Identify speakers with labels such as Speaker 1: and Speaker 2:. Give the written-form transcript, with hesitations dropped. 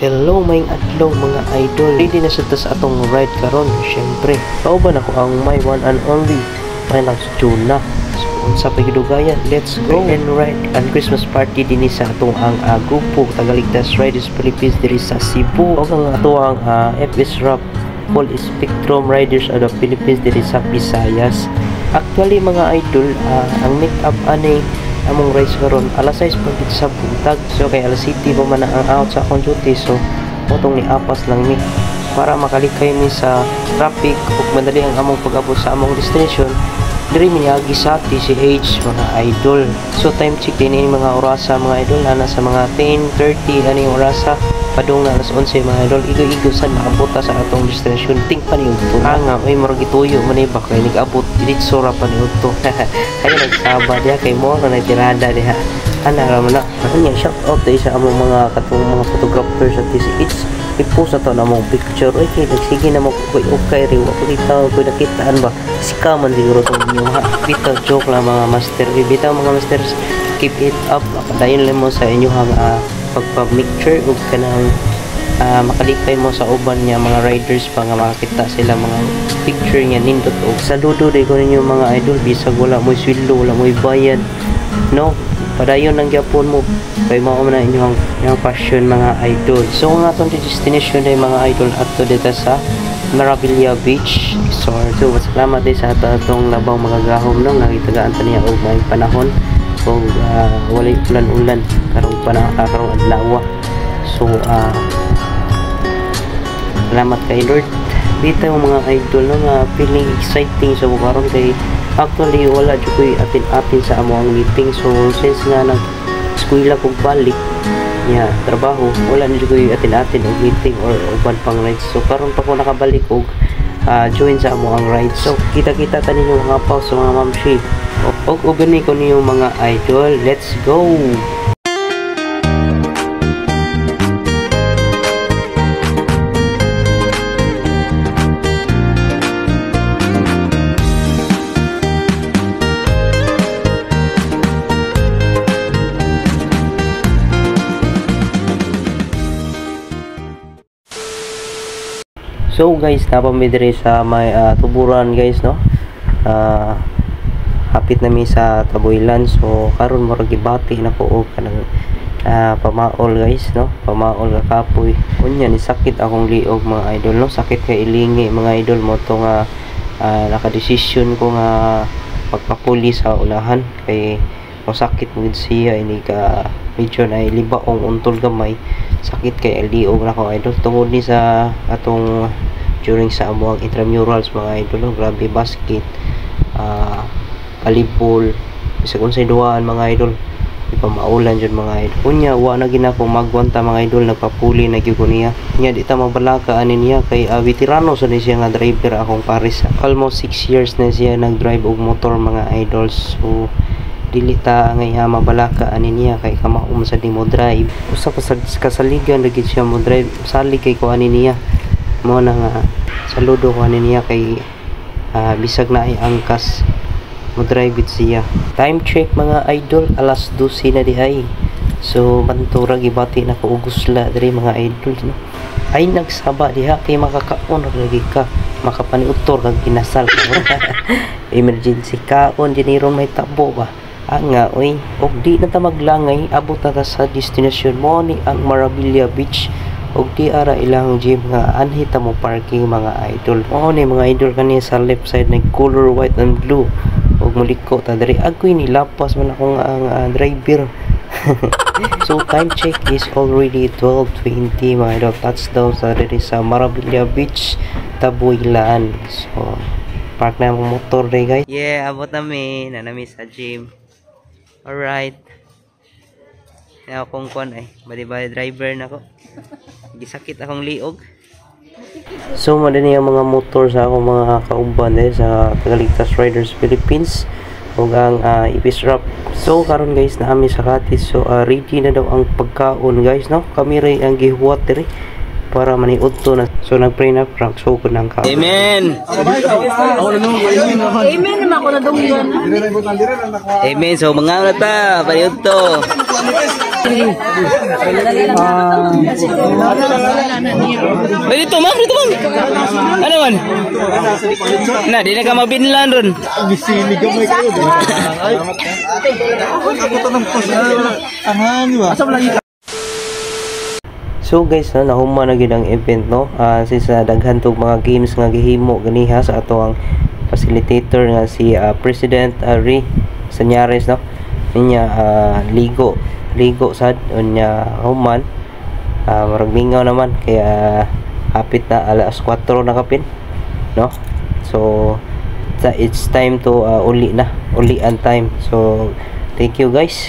Speaker 1: Hello maing adlaw mga idol. Ready na sa tas atong ride karon. Syempre, kauban ako ang my one and only may nagsjuna. So, unsa pa gidugayan? Let's go and ride ang Christmas party dinhi sa atong ang grupo Tagaligtas Riders Philippines diri sa Cebu. Og ang ato ang FS Rap Full Spectrum Riders of the Philippines diri sa Visayas. Actually mga idol, ang make-up ani among race karon alas 6 pagit sa buntag, so kay alas 7 pa man ang out sa akong duty, so motong ni apas lang mi para makalikay mi sa traffic ug madali ang among pag-abot sa among destination diri miyagi sa TCH mga idol. So time check din ini mga orasa mga idol, ana sa mga 10:30 ani orasa padung na alas 11 mga idol. Igo-igosan maabot sa atong destination ting paniudto nga oy murag gituyo man ba kay nag-abot diretso ra paniudto. Ay nagsaba diha kay mo na tirada diha ana ra man na nya shout out sa among mga katong mga photographer sa TCH. I-post ato na mong picture oy kay nagsige na mo koy okay ri wa kita ko nakitaan ba sikaman siguro tong inyo ha. Bitaw joke lang mga master, bitaw mga masters, keep it up. Padayon lang mo sa inyong pagpa-picture ug kanang makalipay mo sa uban niya mga riders pa nga makakita sila mga picture niya nindot. Og saludo day ko ninyo mga idol, bisag wala mo sweldo, wala mo bayad, no, padayon lang gyapon mo kay mao man inyong passion mga idol. So ang atong destination day mga idol adto dito sa Maravilla Beach Resort. So salamat din sa atong labang mga gahom no, nakitagaan ta niya og may panahon o walay ulan-ulan karong karong adlaw. So salamat kay Lord. Bitaw mga idol no, nga feeling exciting sa karon kay actually wala jud koy atin sa amo ang meeting. So since nga nag eskwela kog balik niya trabaho, wala na jud koy atin og meeting or uban pang rides. So karon pa ko nakabalik og join sa amo ang rides. So kita-kita ta ninyo mga pause sa mga mamshi og ugani ko niyo mga idol. Let's go. So guys, napamidre sa may tuburan guys no. Hapit na mi sa Taboylan. So karon murag gibati nako og kanang pamaol guys no, pamaol ka kapoy. Unya ni sakit akong liog mga idol no, sakit kay ilingi mga idol mo to nga naka-decision ko nga pagpapuli sa ulahan kay sakit mo siya ini ka medyo na libaong untol gamay, sakit kay liog na ko idol tungod ni sa atong during sa amuang intramurals mga idol. Grabe basket, volleyball, bisag unsay duaan mga idol, ipamaulan jud mga idol. Unya wa na ginako magwanta mga idol, nagpapuli na gyud ko niya. Nya di ta mabalaka ani niya kay veterano sa siya nga driver akong pares. Almost 6 years na siya nag-drive og motor mga idols. So dili ta ngay mabalaka ani niya kay kamaum sa di mo drive. Usa pa sa kasaligan lagi siya mo drive, sali kay ko ani niya mo na nga saludo ko ani niya kay bisag na ay angkas mo drive it siya. Time check mga idol, alas 12 na di ay. So bantura gibati na ko ugusla diri mga idol no. Ay nagsaba diha kay makakaon lagi ka, makapaniutor kag kinasal emergency kaon diniron may tabo ba nga oy. Og di na ta maglangay, abot na ta sa destination mo ni ang Maravilla Beach. Og di ara ilang gym nga anhi ta mo parking mga idol. Ni mga idol kani sa left side nag color white and blue. Og muliko ta diri agoy ni lapas man ako nga ang driver. So time check is already 12:20 mga idol. Touchdown sa diri sa Maravilla Beach, Taboylan. So park na ang motor day guys. Yeah, abot namin nanami sa gym. Alright. Kaya akong kuan ay bali driver na ko. Gisakit akong liog. So madani ang mga motor sa akong mga kauban sa Tagaligtas Riders Philippines ug ang FS Rap. So karon guys na ami sa Katis. So ready na daw ang pagkaon guys no. Kami ray ang gihuwat diri para maniud to na. So nagpray na prank so ko nang ka.
Speaker 2: Amen.
Speaker 3: Amen naman ako na dunggan.
Speaker 2: Amen. So mga na ta, pariud to. Dito ma'am, dito ma'am. Ano man? Na, di na ka mabinlan ron.
Speaker 4: Gisili ka may kayo. Ako to ng asa lagi.
Speaker 1: So guys, no, nahuma na gid ang event, no. Sa daghan tog mga games nga gihimo ganiha sa ato ang facilitator nga si President Ari Sanyares, no. Niya ligo sad unya human. Murag mingaw naman kaya hapit na alas 4 na kapin, no. So it's time to uli ang time. So thank you guys.